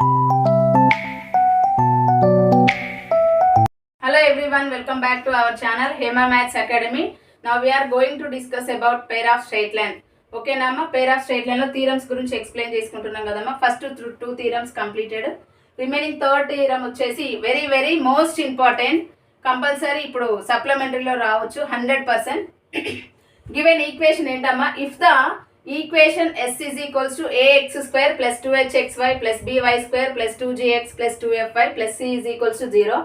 Hello everyone, welcome back to our channel Hema Maths Academy. Now we are going to discuss about pair of straight line. Okay nama, pair of straight line lo theorems gurinchi explain chesukuntunnam kadamma. First two theorems completed. Remaining third theorem వచ్చేసి very most important, compulsory ఇప్పుడు supplementary లో రావచ్చు 100%. Given equation ఏంటమ్మా, if the equation s is equals to ax square plus 2hxy plus by square plus 2gx plus 2fy plus c is equals to 0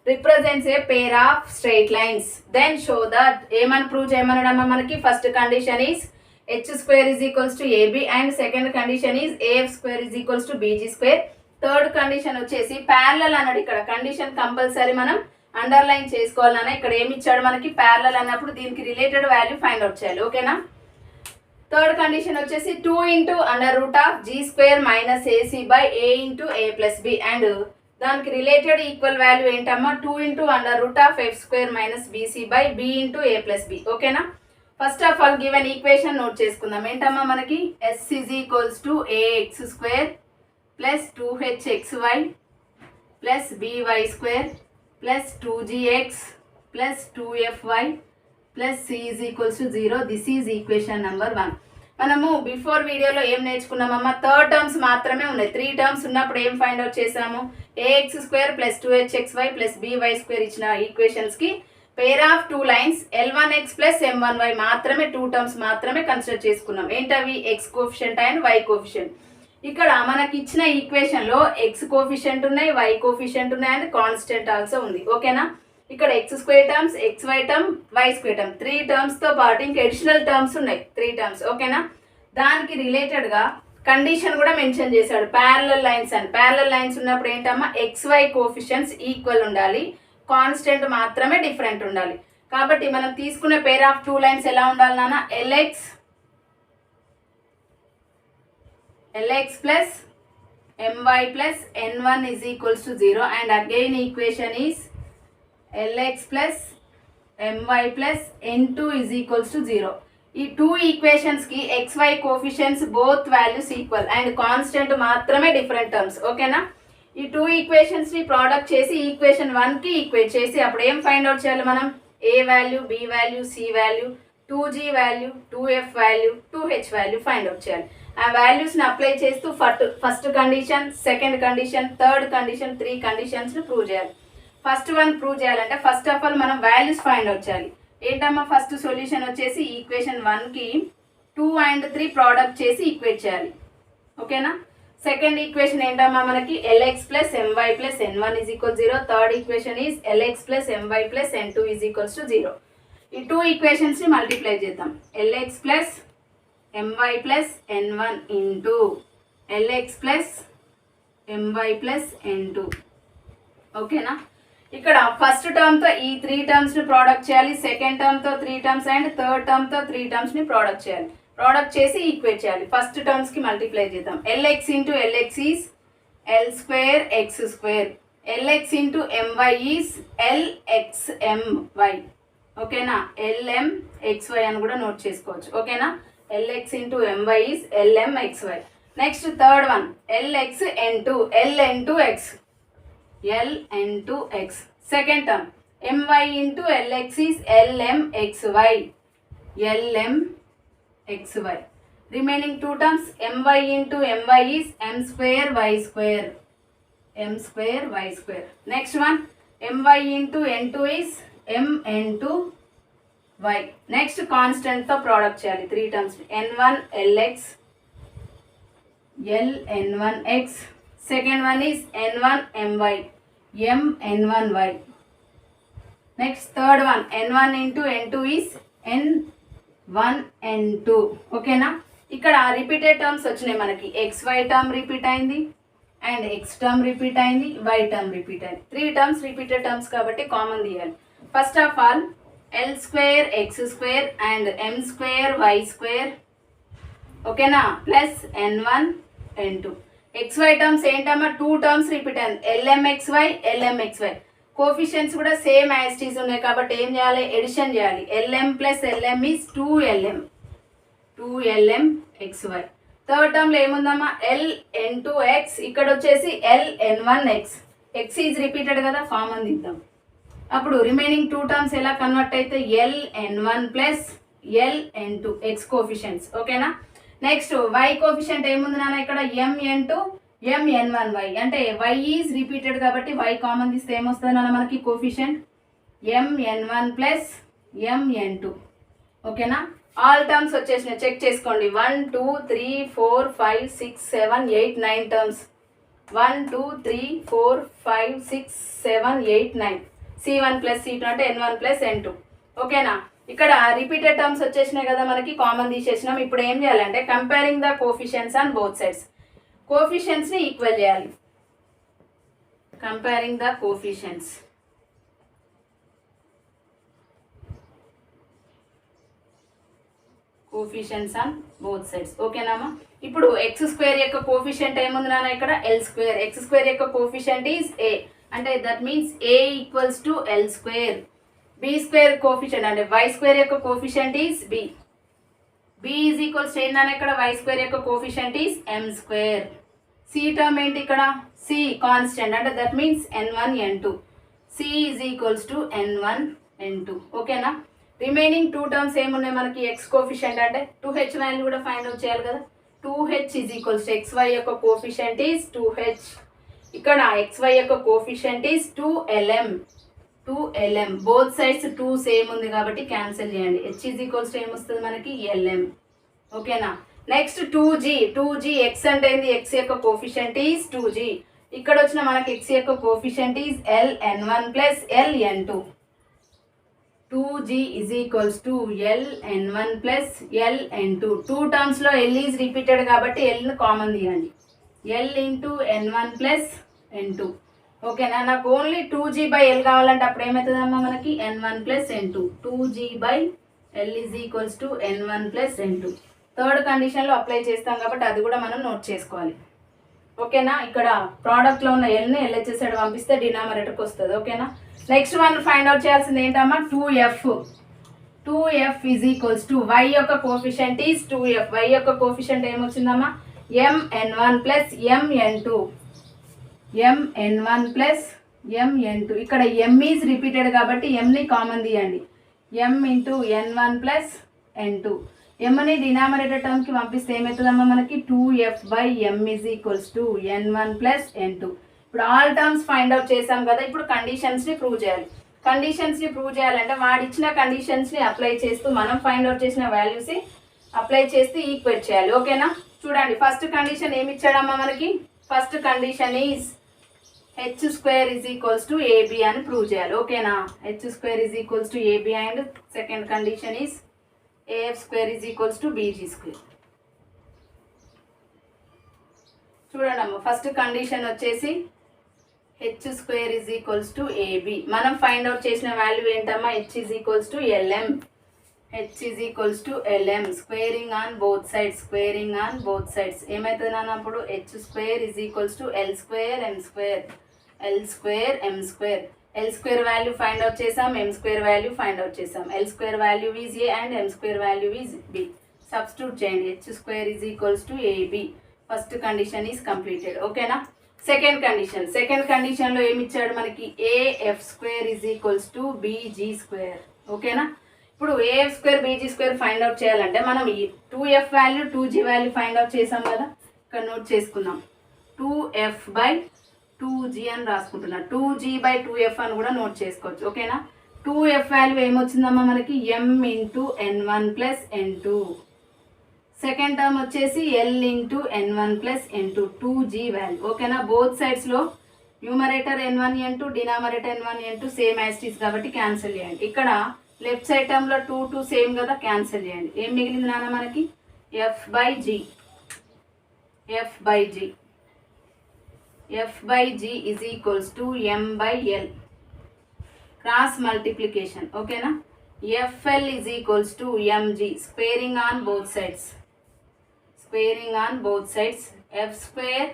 represents a pair of straight lines, then show that ఏమని prove చేయమనడమ్మా మనకి. First condition is h square is equals to ab and second condition is af square is equals to bg square. Third condition వచ్చేసి parallel అన్నాడు. ఇక్కడ condition compulsory మనం underline చేసుకోవాలన్నా. ఇక్కడ ఏమి ఇచ్చాడు మనకి, ప్యారలల్ అన్నప్పుడు దీనికి రిలేటెడ్ వాల్యూ ఫైండ్ అవుట్ చేయాలి. ఓకేనా. థర్డ్ కండిషన్ వచ్చేసి 2 into under root of g square minus ac by a into a plus b and దానికి రిలేటెడ్ ఈక్వల్ వాల్యూ ఏంటమ్మా, 2 into under root of f square minus bc by b into a plus b. ఓకేనా. First of all given equation note చేసుకుందాం. ఏంటమ్మా మనకి s is equals to ax square plus 2hxy plus by square plus 2gx plus 2fy plus c is equals to 0. This is equation number 1. మనము before వీడియోలో ఏం నేర్చుకున్నామమ్మా, third terms మాత్రమే ఉన్నాయి. 3 terms ఉన్నప్పుడు ఏం ఫైండ్ అవుట్ చేసాము, ax square plus 2hxy plus by square ఇచ్చిన ఈక్వేషన్స్కి pair of 2 lines l1x plus m1y మాత్రమే 2 టర్మ్స్ మాత్రమే కన్సిడర్ చేసుకున్నాం. ఏంటవి, x coefficient and y coefficient. ఇక్కడ మనకి ఇచ్చిన ఈక్వేషన్ లో x కోఫిషియంట్ ఉన్నాయి, y కోఫిషియంట్ ఉన్నాయి అండ్ కాన్స్టెంట్ ఆల్సో ఉంది. ఓకేనా. ఇక్కడ x square terms, xy term, y square term 3 terms తో పాటు ఇంకా అడిషనల్ టర్మ్స్ ఉన్నాయి 3 టర్మ్స్. ఓకేనా. దానికి రిలేటెడ్ గా కండిషన్ కూడా మెన్షన్ చేశాడు, ప్యారలల్ లైన్స్ అని. ప్యారలల్ లైన్స్ ఉన్నప్పుడు ఏంటమ్మా, xy కోఫిషియన్స్ ఈక్వల్ ఉండాలి, కాన్స్టెంట్ మాత్రమే డిఫరెంట్ ఉండాలి. కాబట్టి మనం తీసుకునే పేర్ ఆఫ్ 2 లైన్స్ ఎలా ఉండాలి నాన్న, lx plus my plus n1 is equals to 0 and again equation is lx plus my plus n2 is equals to 0. ఈ 2 ఈక్వేషన్స్ కి xy coefficients both values equal and constant మాత్రమే డిఫరెంట్ టర్మ్స్. ఓకేనా. ఈ 2 equations ని product చేసి equation 1 కి equate చేసి అప్పుడు ఏం ఫైండ్ అవుట్ చేయాలి మనం, a value, b value, c value, 2g value, 2f value, 2h value find out చేయాలి. ఆ వాల్యూస్ని అప్లై చేస్తూ first condition, second condition, third condition, 3 కండిషన్స్ని ప్రూవ్ చేయాలి. ఫస్ట్ వన్ ప్రూవ్ చేయాలంటే ఫస్ట్ ఆఫ్ ఆల్ మనం వాల్యూస్ ఫైండ్ అవుట్ చేయాలి. ఏంటమ్మా, ఫస్ట్ సొల్యూషన్ వచ్చేసి ఈక్వేషన్ 1కి 2 and 3 ప్రోడక్ట్ చేసి ఈక్వేట్ చేయాలి. ఓకేనా. సెకండ్ ఈక్వేషన్ ఏంటమ్మా మనకి, lx plus my plus n1 is equal 0. Third equation is lx plus my plus n2 is equals to 0. ఈ 2 ఈక్వేషన్స్ని మల్టిప్లై చేద్దాం. lx plus my plus n1 into lx plus my plus n2. ఓకేనా. ఇక్కడ first term తో ఈ 3 terms ని product చేయాలి, second term తో 3 terms and third term తో 3 టర్మ్స్ ని ప్రోడక్ట్ చేయాలి. ప్రోడక్ట్ చేసి ఈక్వేట్ చేయాలి. ఫస్ట్ టర్మ్స్ కి మల్టిప్లై చేద్దాం. lx into lx is l square x square, lx into my is lxmy. ఓకేనా. lmxy అని కూడా నోట్ చేసుకోవచ్చు. ఓకేనా. lx into my is lmxy. Next third one lx n2, ln2x, ln2x. Second term my into lx is lmxy, lmxy. Remaining 2 terms my into my is m square y square, m square y square. Next one my into n2 is mn2y. Next constant తో product చేయాలి 3 terms, n1 lx, ln1x. Second one is n1 my, mn1y. Next third one n1 into n2 is n1 n2. ఓకేనా. ఇక్కడ repeated terms వచ్చినాయి మనకి, xy term repeat అయింది and x term repeat అయింది, y term repeat అయింది. 3 terms repeated terms కాబట్టి common తీయాలి. First of all l square x square and m square y square. ఓకేనా. Plus n1 n2. xy terms ఏంటమ్మా, 2 terms repeat అయింది, lmxy, lmxy. Coefficients కూడా same as teas ఉన్నాయి కాబట్టి ఏం చేయాలి, ఎడిషన్ చేయాలి. lm plus lm is 2lm, 2lm xy. Third టర్మ్లో ఏముందమ్మా ln2x, ఇక్కడ వచ్చేసి ln1x. x ఈజ్ రిపీటెడ్ కదా, కామన్ తీద్దాం. అప్పుడు రిమైనింగ్ 2 టర్మ్స్ ఎలా కన్వర్ట్ అయితే ln1 plus ln2 x coefficients. ఓకేనా. నెక్స్ట్ y కోఫిషియంట్ ఏముంది నాన్న ఇక్కడ mn2 mn1y, అంటే y ఈజ్ రిపీటెడ్ కాబట్టి y కామన్ తీస్తే ఏమొస్తుంది నాన్న మనకి కోఫిషియంట్ mn1 ప్లస్ mn2. ఓకేనా. ఆల్ టర్మ్స్ వచ్చేసినాయి, చెక్ చేసుకోండి. 1 2 3 4 5 6 7 8 9 టర్మ్స్. 1 2 3 4 5 6 7 8 9. c1 ప్లస్ c2 అంటే n1 ప్లస్ n2. ఓకేనా. ఇక్కడ రిపీటెడ్ టర్మ్స్ వచ్చేసినాయి కదా మనకి, కామన్ తీసేసినాం. ఇప్పుడు ఏం చేయాలంటే comparing the coefficients on both sides, కోఫిషియన్స్ని ఈక్వల్ చేయాలి. Comparing the coefficients, coefficients on both sides. ఓకేనామా. ఇప్పుడు ఎక్స్ స్క్వేర్ యొక్క కోఫిషియంట్ ఏముంది నాన్న ఇక్కడ ఎల్ స్క్వేర్. ఎక్స్ స్క్వేర్ యొక్క కోఫిషియంట్ ఈజ్ ఏ, అంటే that means A equals to L square. B square coefficient అంటే వై స్క్వేర్ యొక్క coefficient is B. B is equals to ఏంటనే ఇక్కడ వై స్క్వేర్ యొక్క coefficient is M square. C term ఏంటి ఇక్కడ సి కాన్స్టెంట్, అంటే that means n1 n2. C is equals to n1 n2. ఓకేనా. రిమైనింగ్ 2 టర్మ్స్ ఏమున్నాయి మనకి ఎక్స్ కోఫిషియంట్ అంటే 2h వాల్యూ కూడా ఫైండ్ అవుట్ చేయాలి కదా. 2h is equals to xy యొక్క కోఫిషియంట్ ఈజ్ 2h. ఇక్కడ xy యొక్క coefficient is 2lm. 2lm both sides 2 same ఉంది కాబట్టి క్యాన్సిల్ చేయండి. h ఈజ్ ఈక్వల్స్ టు ఏమొస్తుంది మనకి lm. ఓకేనా. నెక్స్ట్ 2g x అంటే ఏంది, x యొక్క కోఫిషియంట్ ఈజ్ 2g. ఇక్కడ వచ్చిన మనకి x యొక్క coefficient is ln1 plus ln2. 2g is equals to ln1 plus ln2. 2 terms లో l ఈజ్ రిపీటెడ్ కాబట్టి l ని కామన్ తీయండి. l into n1 plus n2. ఓకేనా. నాకు ఓన్లీ 2g బై l కావాలంటే అప్పుడు ఏమవుతుందమ్మా మనకి n1 plus n2. 2g by l is equals to n1 plus n2. Third కండిషన్లో అప్లై చేస్తాం కాబట్టి అది కూడా మనం నోట్ చేసుకోవాలి. ఓకేనా. ఇక్కడ ప్రోడక్ట్లో ఉన్న ఎల్ని LHS సైడ్ పంపిస్తే డినామినేటర్కి వస్తుంది. ఓకేనా. నెక్స్ట్ వన్ ఫైండ్ అవుట్ చేయాల్సింది ఏంటమ్మా 2f. 2f is equals to Y యొక్క కోఫిషియంట్ ఈజ్ 2f. వై యొక్క కోఫిషియంట్ ఏమొచ్చిందమ్మా mn1 plus mn2. mn1 plus mn2. ఇక్కడ m ఈజ్ రిపీటెడ్ కాబట్టి mని కామన్ తీయండి. m into n1 plus n2. mని డినామినేటర్ టర్మ్కి పంపిస్తే ఏమవుతుందమ్మా మనకి 2f by m is equals to n1 plus n2. ఇప్పుడు ఆల్ టర్మ్స్ ఫైండ్ అవుట్ చేసాం కదా. ఇప్పుడు కండిషన్స్ని ప్రూవ్ చేయాలి. కండిషన్స్ని ప్రూవ్ చేయాలంటే వాడు ఇచ్చిన కండిషన్స్ని అప్లై చేస్తూ మనం ఫైండ్ అవుట్ చేసిన వాల్యూస్ అప్లై చేస్తూ ఈక్వేట్ చేయాలి. ఓకేనా. చూడండి ఫస్ట్ కండిషన్ ఏమి ఇచ్చాడమ్మా మనకి. First condition is h square is equals to AB అని ప్రూవ్ చేయాలి. ఓకేనా. h square is equals to AB and second condition is af square is equals to bg square. చూడండి అమ్మ ఫస్ట్ కండిషన్ వచ్చేసి h square is equals to AB. మనం find out చేసిన value ఏంటమ్మా h is equals to lm. h is equals to lm. Squaring on both sides, squaring on both sides ఏమవుతుంది అన్నప్పుడు h square is equals to l square m square. l square m square. l square value find out చేసాం, m square value find out చేసాం. l square value is a and m square value is b. Substitute చేయండి. h square is equals to ab. First condition is completed. ఓకేనా. Second కండిషన్లో ఏమి ఇచ్చాడు మనకి af square is equals to bg square. ఓకేనా. ఇప్పుడు af square bg square find out చేయాలంటే మనం ఈ 2f value 2g value find out చేసాం కదా, ఇక్కడ నోట్ చేసుకుందాం. 2f బై 2g అని రాసుకుంటున్నా. 2g బై 2f అని కూడా నోట్ చేసుకోవచ్చు. ఓకేనా. 2f వాల్యూ ఏమొచ్చిందమ్మా మనకి m into n1 plus n2. Second term వచ్చేసి l into n1 plus n2. 2g value. ఓకేనా. బోత్ సైడ్స్లో numerator n1 n2 denominator n1 n2 same as it is కాబట్టి క్యాన్సిల్ చేయండి. ఇక్కడ లెఫ్ట్ సైడ్ టర్మ్లో 2 2 సేమ్ కదా, క్యాన్సిల్ చేయండి. ఏం మిగిలింది నాన్న మనకి f by g. f by g is equals to m by l. Cross multiplication. ఓకేనా. fl is equals to mg. Squaring on both sides. f square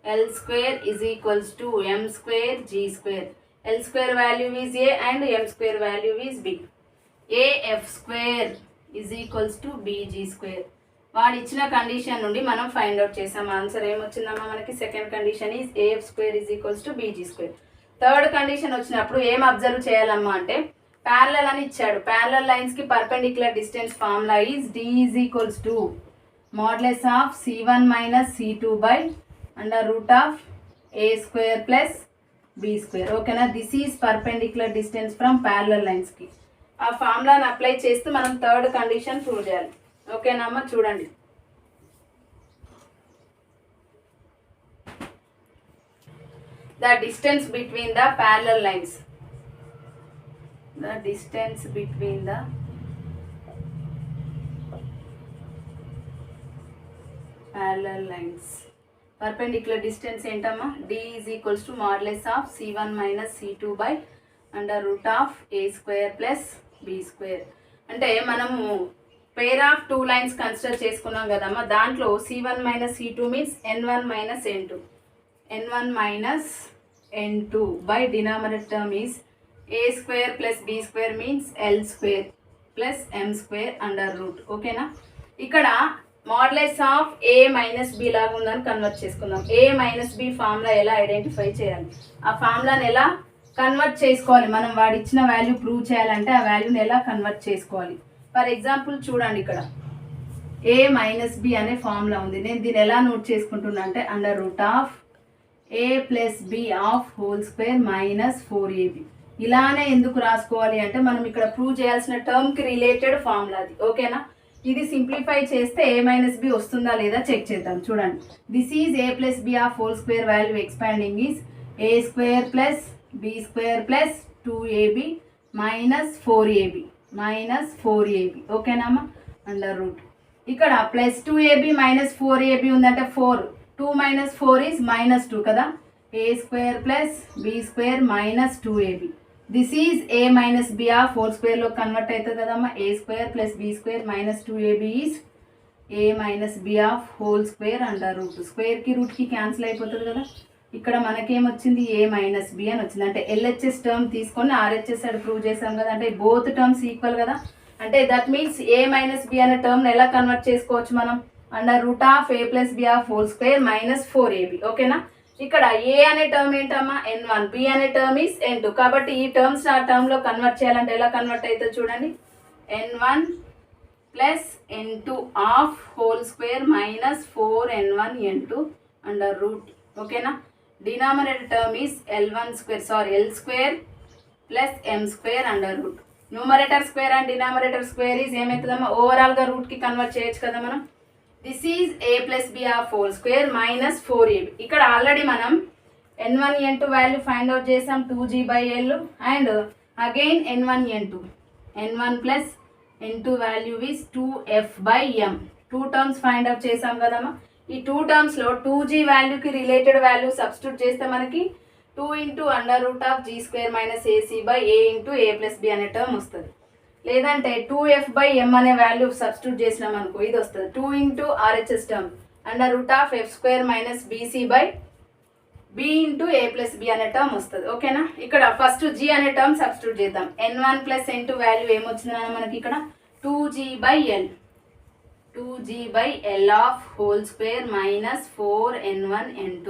l square is equals to m square g square. l square value is a and m square value is b. af square is equals to bg square. వాడు ఇచ్చిన condition నుండి మనం find out చేసాం. Answer ఏమొచ్చిందమ్మా మనకి? Second condition is AF square is equals to BG square. Third condition వచ్చినప్పుడు ఏం observe చేయాలమ్మా అంటే ప్యారలల్ అని ఇచ్చాడు. ప్యారలల్ లైన్స్ కి perpendicular distance formula is D is equals to modulus of C1 minus C2 by under root of A square plus B square. ఓకేనా? This is perpendicular distance from parallel lines కి. ఆ ఫార్ములాని apply చేస్తూ మనం third condition prove చేయాలి. ఓకేనమ్మా? చూడండి, the distance between the parallel lines, the distance between the parallel lines, perpendicular distance ఏంటమ్మా? D is equals to modulus of C1 minus C2 by under root of A square plus B square. అంటే మనము pair of two lines consider చేసుకున్నాం కదమ్మా. దాంట్లో C1 minus C2 means N1 minus N2, N1 minus N2 by denominator term is A square plus B square means L square plus M square under root. ఓకేనా? ఇక్కడ modulus of A minus B లాగా ఉందని convert చేసుకుందాం. A minus B formula ఎలా identify చేయాలి, ఆ ఫార్ములాని ఎలా convert చేసుకోవాలి, మనం వాడు ఇచ్చిన వాల్యూ ప్రూవ్ చేయాలంటే ఆ వాల్యూని ఎలా కన్వర్ట్ చేసుకోవాలి. ఫర్ ఎగ్జాంపుల్ చూడండి, ఇక్కడ A మైనస్ B అనే ఫార్ములా ఉంది. నేను దీన్ని ఎలా నోట్ చేసుకుంటున్నా అంటే under root of A plus B of whole square minus 4AB. ఇలానే ఎందుకు రాసుకోవాలి అంటే మనం ఇక్కడ ప్రూవ్ చేయాల్సిన టర్మ్కి రిలేటెడ్ ఫార్ములా అది. ఓకేనా? ఇది సింప్లిఫై చేస్తే A మైనస్ B వస్తుందా లేదా చెక్ చేద్దాం. చూడండి, this is A plus B of whole square value expanding is A square plus B square plus 2AB minus 4AB. ఓకేనామా? అండర్ రూట్ ఇక్కడ ప్లస్ 2AB మైనస్ 4AB ఉందంటే 4, 2 minus 4 is minus 2 కదా. A square plus B square minus 2AB. This is A minus B of whole స్క్వేర్లో convert అవుతుంది కదమ్మా. A square plus B square minus 2AB is A minus B of whole square under root. స్క్వేర్కి రూట్కి cancel అయిపోతుంది కదా. ఇక్కడ మనకేమొచ్చింది? A minus B అని వచ్చింది. అంటే LHS టర్మ్ తీసుకొని RHS సైడ్ ప్రూవ్ చేసాం కదా. అంటే బోత్ టర్మ్స్ ఈక్వల్ కదా. అంటే that means A minus B అనే టర్మ్ని ఎలా కన్వర్ట్ చేసుకోవచ్చు మనం? Under root of A plus B of whole square minus 4AB. ఓకేనా? ఇక్కడ A అనే టర్మ్ ఏంటమ్మా? N1, B అనే టర్మ్ ఈస్ N2. కాబట్టి ఈ టర్మ్స్ ఆ టర్మ్లో కన్వర్ట్ చేయాలంటే ఎలా కన్వర్ట్ అవుతుంది చూడండి. N1 plus N2 of whole square minus 4N1 N2 under root. ఓకేనా? Denominator term is L square plus M square under root. Numerator square and denominator square is ఏమవుతుందమ్మా? ఓవరాల్గా రూట్కి కన్వర్ట్ చేయొచ్చు కదా మనం. This is A plus B of whole square minus 4AB. ఇక్కడ already మనం N1 N2 value find out చేసాం 2G/L and again N1 N2. N1 plus N2 value is 2F/M. 2 terms find out చేసాం కదమ్మా. ఈ 2 టర్మ్స్లో 2G వాల్యూకి related value substitute చేస్తే మనకి 2 into under root of G square minus AC/A into A plus B అనే term వస్తుంది. లేదంటే 2F/M అనే value substitute చేసినాం అనుకో, ఇది వస్తుంది 2 into RHS term under root of F square minus BC/B into A plus B అనే టర్మ్ వస్తుంది. ఓకేనా? ఇక్కడ ఫస్ట్ G అనే టర్మ్ సబ్స్టిట్యూట్ చేద్దాం. N1 ప్లస్ N2 వాల్యూ ఏమొచ్చిందన్న మనకి ఇక్కడ 2G/L. 2G/L of whole square minus 4N1 N2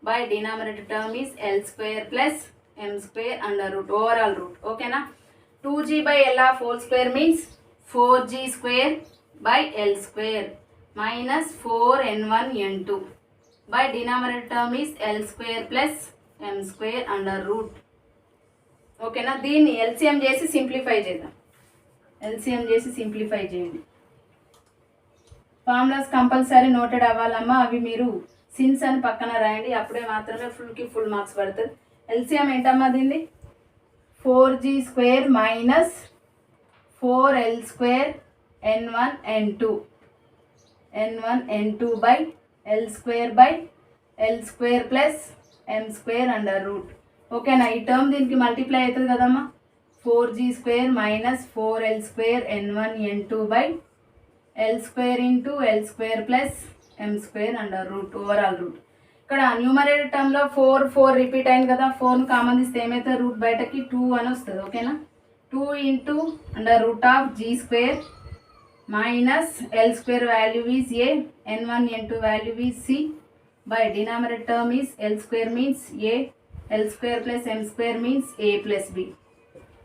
by denominator term is L square plus M square under root, overall root. ఓకేనా? 2G/L of whole square means 4G square by L square minus 4N1 N2 by denominator term is L square plus M square under root. ఓకేనా? దీన్ని LCM చేసి simplify చేద్దాం. LCM చేసి simplify చేయండి. Formulas compulsory noted అవ్వాలమ్మా. అవి మీరు since అని పక్కన రాయండి, అప్పుడే మాత్రమే ఫుల్ మార్క్స్ పడుతుంది. ఎల్సిఎం ఏంటమ్మా దీన్ని? 4G square minus 4L square N1 N2 by L square plus M square under root. ఓకేనా? ఈ టర్మ్ దీనికి మల్టిప్లై అవుతుంది కదమ్మా. 4G square minus 4L square N1 N2 by L square into L square plus M square under root, overall root. ఇక్కడ numerator టర్మ్లో 4 repeat అయింది కదా. 4 common ఇస్తే ఏమైతే రూట్ బయటకి 2 అని వస్తుంది. ఓకేనా? 2 into under root of G square minus L square value is A, N1 N2 value is C, by denominator term is L square means A, L square plus M square means A plus B.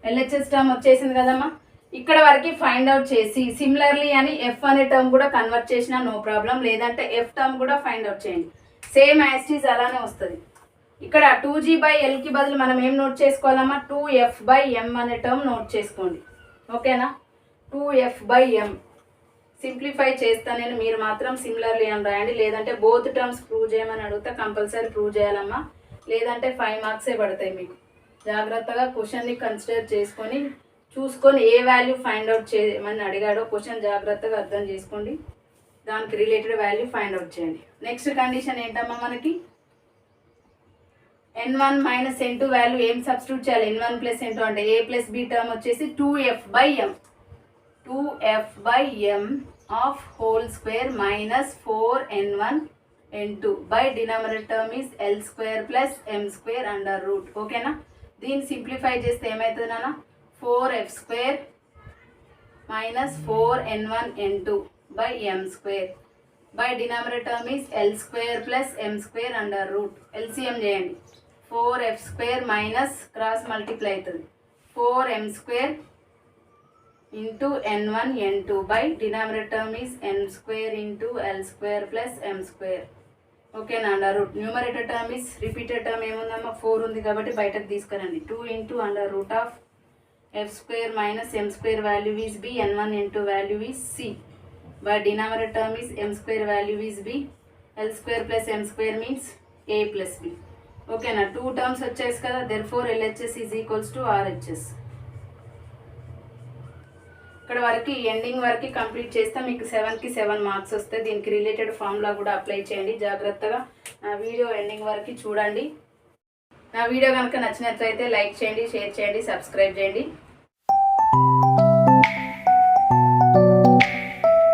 LHS term వచ్చేసింది కదమ్మా. ఇక్కడ వరకు find out చేసి similarly అని F అనే term కూడా convert చేసినా no problem, లేదంటే ఎఫ్ టర్మ్ కూడా ఫైండ్ అవుట్ చేయండి, సేమ్ యాస్టీజ్ అలానే వస్తుంది. ఇక్కడ 2g/Lకి బదులు మనం ఏం నోట్ చేసుకోవాలమ్మా, 2f/m అనే టర్మ్ నోట్ చేసుకోండి. ఓకేనా, 2f/m సింప్లిఫై చేస్తా నేను, మీరు మాత్రం సిమిలర్లీ అని రాయండి, లేదంటే బోత్ టర్మ్స్ ప్రూవ్ చేయమని అడిగితే కంపల్సరీ ప్రూవ్ చేయాలమ్మా, లేదంటే 5 మార్క్సే పడతాయి మీకు. జాగ్రత్తగా క్వశ్చన్ని కన్సిడర్ చేసుకొని చూసుకొని ఏ వాల్యూ ఫైండ్ అవుట్ చేయమని అడిగాడో క్వశ్చన్ జాగ్రత్తగా అర్థం చేసుకోండి, దానికి రిలేటెడ్ వాల్యూ ఫైండ్ అవుట్ చేయండి. నెక్స్ట్ కండిషన్ ఏంటమ్మా, మనకి n1 మైనస్ n2 వాల్యూ ఏం సబ్స్టిట్యూట్ చేయాలి, n1 ప్లస్ n2 అంటే a ప్లస్ b టర్మ్ వచ్చేసి 2f/m of whole square minus 4n1 n2 by denominator term is l square plus m square under root. ఓకేనా, దీన్ని simplify చేస్తే ఏమవుతుంది నాన్న, 4f square minus 4n1 n2 by m square by denominator term is l square plus m square under route. LCM చేయండి, 4f square minus cross multiply అవుతుంది 4m square into n1 n2 by denominator term is n square into l square plus m square. ఓకేనా, under root. Numerator term is repeated term ఏముందమ్మా, 4 ఉంది కాబట్టి బయటకు తీసుకురండి, 2 into under root of f square minus m square value is b, n1 n2 value is c, by denominator term is m square value is b, l square plus m square means a plus b. ఓకేనా, 2 terms వచ్చేసి కదా, therefore LHS is equals to RHS. ఇక్కడ వరకు ending వరకు complete చేస్తే మీకు 7కి 7 marks వస్తాయి. దీనికి రిలేటెడ్ ఫార్ములా కూడా అప్లై చేయండి. జాగ్రత్తగా నా వీడియో ఎండింగ్ వరకు చూడండి. నా వీడియో కనుక నచ్చినట్లయితే లైక్ చేయండి, షేర్ చేయండి, సబ్స్క్రైబ్ చేయండి.